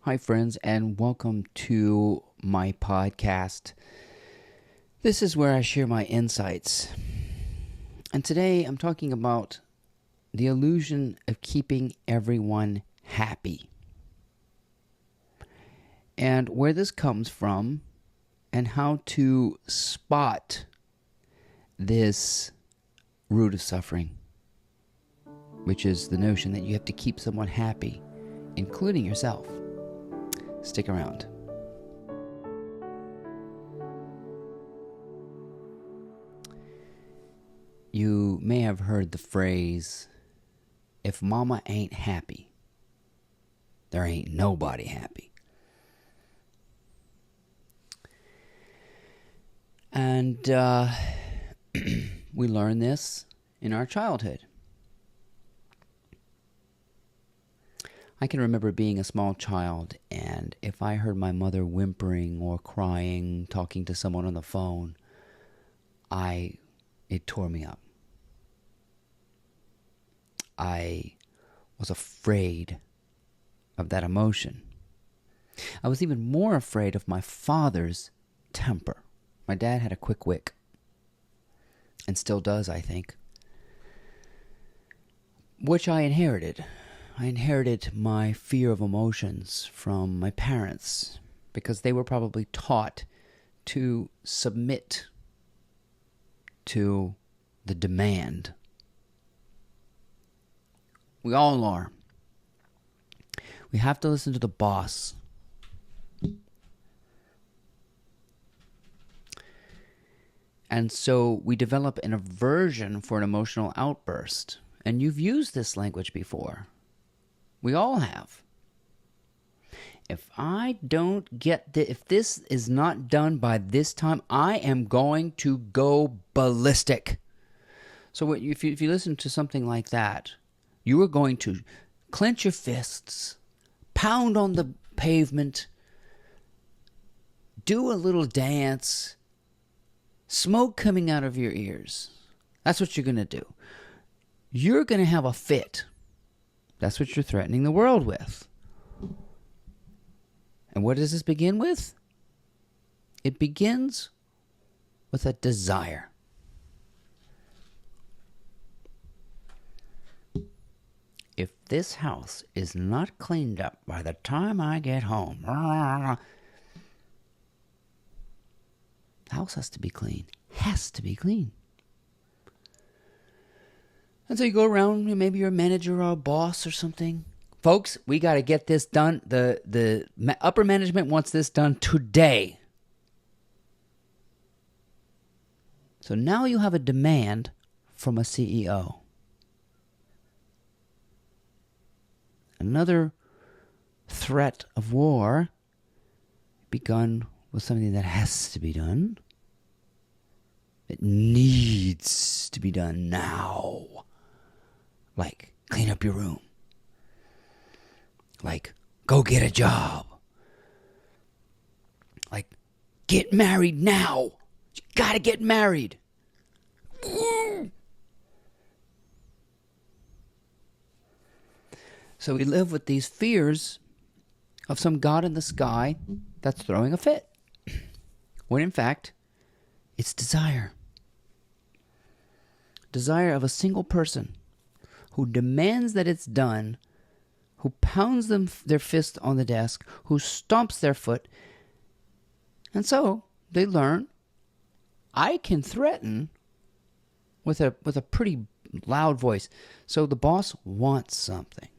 Hi, friends, and welcome to my podcast. This is where I share my insights. And today I'm talking about the illusion of keeping everyone happy and where this comes from and how to spot this root of suffering, which is the notion that you have to keep someone happy, including yourself. Stick around. You may have heard the phrase, if mama ain't happy, there ain't nobody happy. And we learn this in our childhood. I can remember being a small child, and if I heard my mother whimpering or crying, talking to someone on the phone, it tore me up. I was afraid of that emotion. I was even more afraid of my father's temper. My dad had a quick wit, and still does, I think, which I inherited. I inherited my fear of emotions from my parents because they were probably taught to submit to the demand. We all are. We have to listen to the boss. And so we develop an aversion for an emotional outburst. And you've used this language before. We all have. If if this is not done by this time, I am going to go ballistic. So if you listen to something like that, you are going to clench your fists, pound on the pavement, do a little dance, smoke coming out of your ears. That's what you're going to do. You're going to have a fit. That's what you're threatening the world with. And what does this begin with? It begins with a desire. If this house is not cleaned up by the time I get home, the house has to be clean. Has to be clean. And so you go around, maybe you're a manager or a boss or something. Folks, we got to get this done. The upper management wants this done today. So now you have a demand from a CEO. Another threat of war begun with something that has to be done. It needs to be done now. Like, clean up your room. Like, go get a job. Like, get married now. You gotta get married. So we live with these fears of some God in the sky that's throwing a fit. When in fact, it's desire. Desire of a single person who demands that it's done, who pounds their fist on the desk, who stomps their foot. And so they learn, I can threaten with a pretty loud voice. So the boss wants something.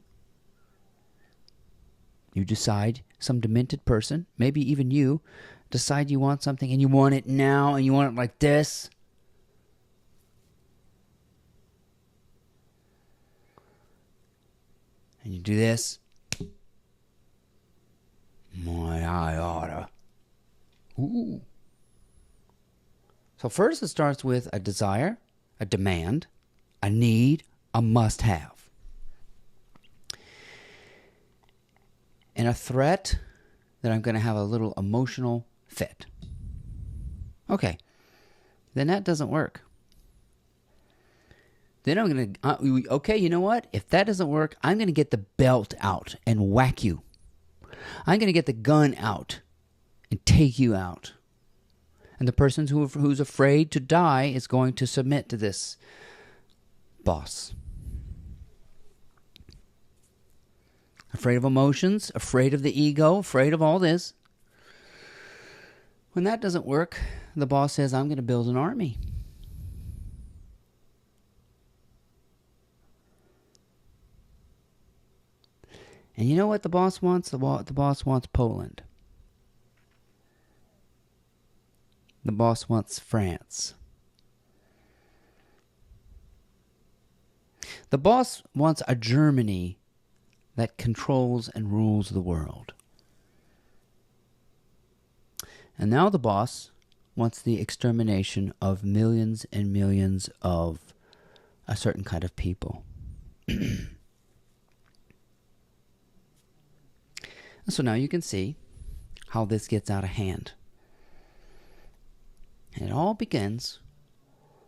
You decide, some demented person, maybe even you, decide you want something and you want it now and you want it like this. And you do this. I oughta. Ooh. So first it starts with a desire, a demand, a need, a must-have. And a threat that I'm going to have a little emotional fit. Okay. Then that doesn't work. Then I'm going to, okay, you know what? If that doesn't work, I'm going to get the belt out and whack you. I'm going to get the gun out and take you out. And the person who's afraid to die is going to submit to this boss. Afraid of emotions, afraid of the ego, afraid of all this. When that doesn't work, the boss says, I'm going to build an army. And you know what the boss wants? The boss wants Poland. The boss wants France. The boss wants a Germany that controls and rules the world. And now the boss wants the extermination of millions and millions of a certain kind of people. So now you can see how this gets out of hand. And it all begins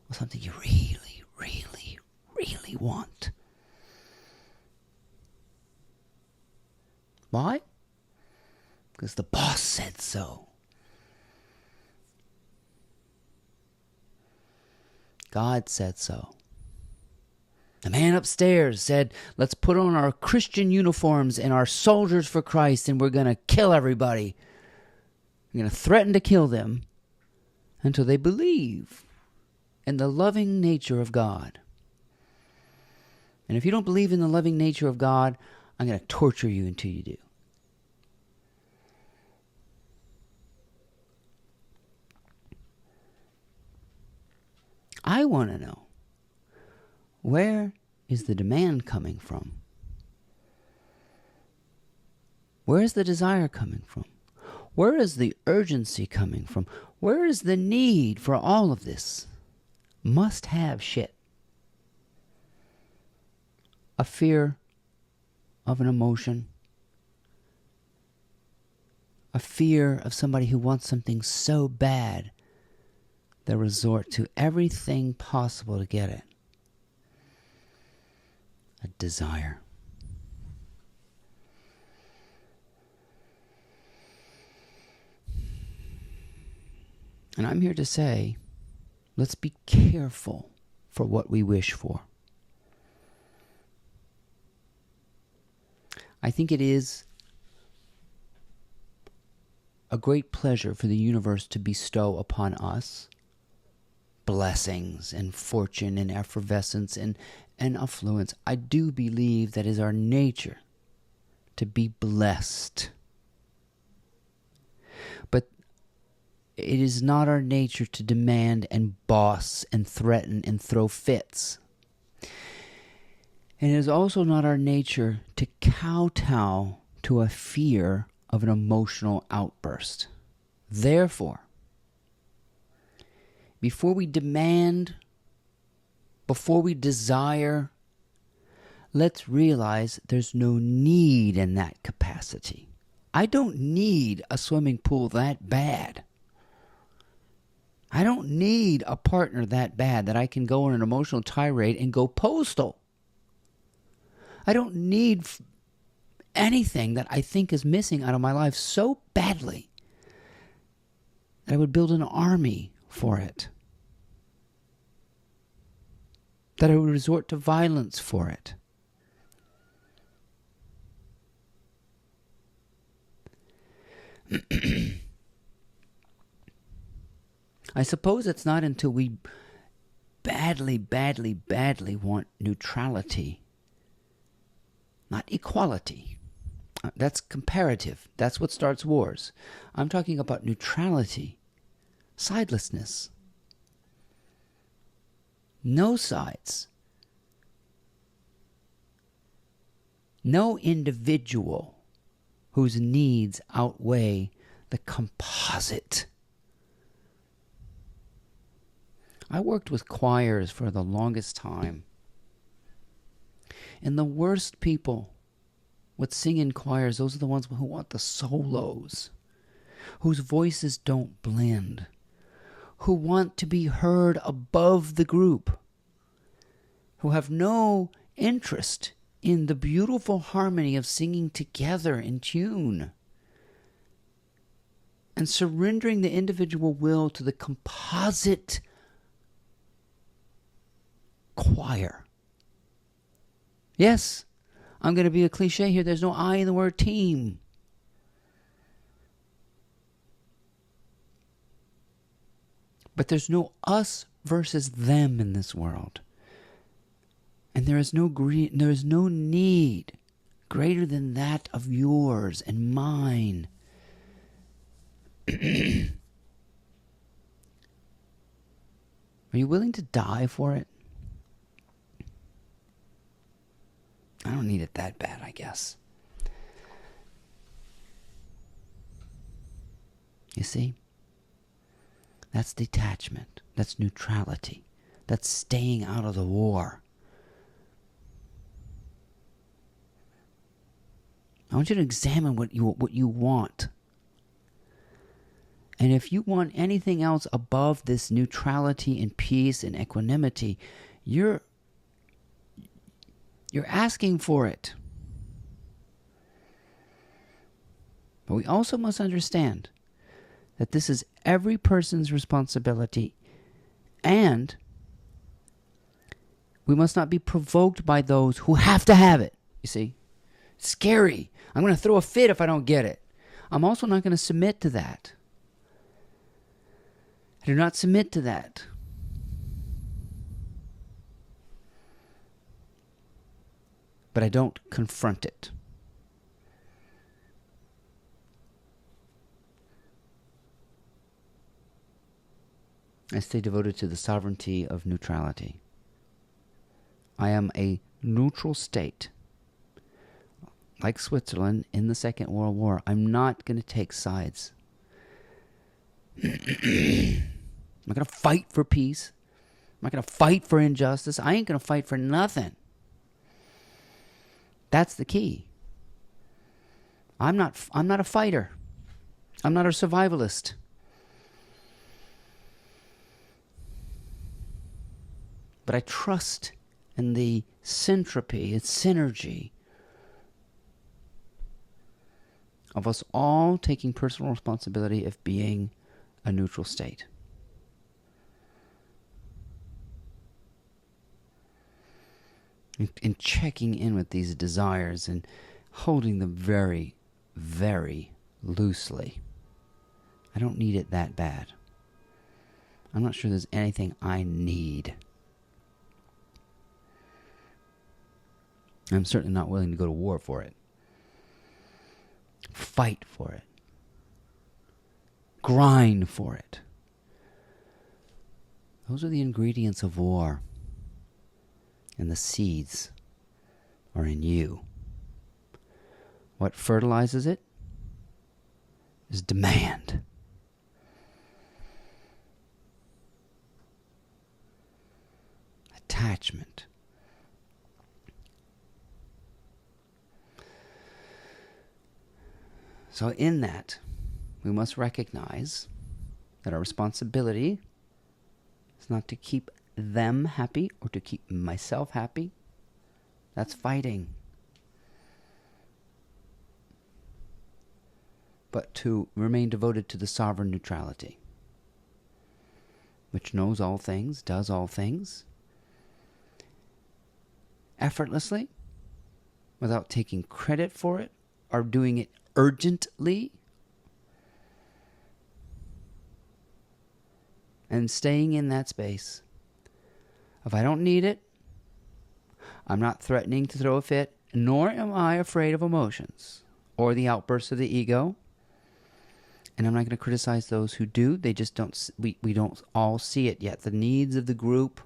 with something you really, really, really want. Why? Because the boss said so. God said so. The man upstairs said, let's put on our Christian uniforms and our soldiers for Christ, and we're going to kill everybody. We're going to threaten to kill them until they believe in the loving nature of God. And if you don't believe in the loving nature of God, I'm going to torture you until you do. I want to know, where is the demand coming from? Where is the desire coming from? Where is the urgency coming from? Where is the need for all of this must-have shit? A fear of an emotion. A fear of somebody who wants something so bad they resort to everything possible to get it. A desire. And I'm here to say, let's be careful for what we wish for. I think it is a great pleasure for the universe to bestow upon us blessings and fortune and effervescence and affluence. I do believe that is our nature to be blessed. But it is not our nature to demand and boss and threaten and throw fits. And it is also not our nature to kowtow to a fear of an emotional outburst. Therefore, before we demand, before we desire, let's realize there's no need in that capacity. I don't need a swimming pool that bad. I don't need a partner that bad that I can go on an emotional tirade and go postal. I don't need anything that I think is missing out of my life so badly that I would build an army for it. That I would resort to violence for it. I suppose it's not until we badly, badly, badly want neutrality, not equality. That's comparative. That's what starts wars. I'm talking about neutrality, sidelessness. No sides. No individual whose needs outweigh the composite. I worked with choirs for the longest time. And the worst people would sing in choirs, those are the ones who want the solos, whose voices don't blend, who want to be heard above the group, who have no interest in the beautiful harmony of singing together in tune. and surrendering the individual will to the composite choir. Yes, I'm going to be a cliche here. There's no I in the word team. But there's no us versus them in this world. And there is no need greater than that of yours and mine. Are you willing to die for it? I don't need it that bad, I guess. You see? That's detachment. That's neutrality. That's staying out of the war. I want you to examine what you want. And if you want anything else above this neutrality and peace and equanimity, you're asking for it. But we also must understand that this is every person's responsibility, and we must not be provoked by those who have to have it. You see? It's scary. I'm going to throw a fit if I don't get it. I'm also not going to submit to that. I do not submit to that. But I don't confront it. I stay devoted to the sovereignty of neutrality. I am a neutral state. Like Switzerland in the Second World War, I'm not going to take sides. I'm not going to fight for peace. I'm not going to fight for injustice. I ain't going to fight for nothing. That's the key. I'm not a fighter. I'm not a survivalist. But I trust in the syntropy and synergy of us all taking personal responsibility of being a neutral state. And checking in with these desires and holding them very, very loosely. I don't need it that bad. I'm not sure there's anything I need. I'm certainly not willing to go to war for it. Fight for it. Grind for it. Those are the ingredients of war. And the seeds are in you. What fertilizes it is demand. Attachment. So in that, we must recognize that our responsibility is not to keep them happy or to keep myself happy. That's fighting. But to remain devoted to the sovereign neutrality, which knows all things, does all things, effortlessly, without taking credit for it or doing it urgently, and staying in that space. If I don't need it, I'm not threatening to throw a fit, nor am I afraid of emotions or the outbursts of the ego. And I'm not going to criticize those who do. They just don't. We don't all see it yet. The needs of the group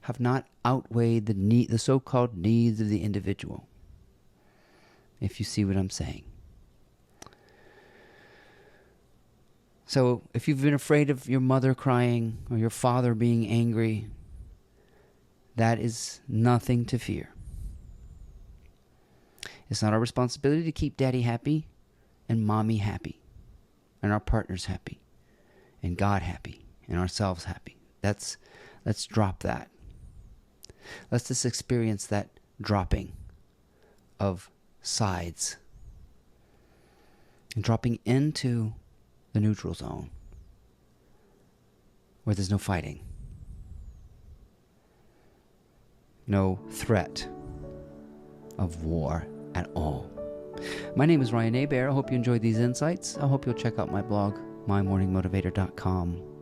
have not outweighed the so-called needs of the individual. If you see what I'm saying. So if you've been afraid of your mother crying or your father being angry, that is nothing to fear. It's not our responsibility to keep daddy happy and mommy happy and our partners happy and God happy and ourselves happy. Let's drop that. Let's just experience that dropping of sides and dropping into the neutral zone, where there's no fighting, no threat of war at all. My name is Ryan Hebert. I hope you enjoyed these insights. I hope you'll check out my blog, mymorningmotivator.com.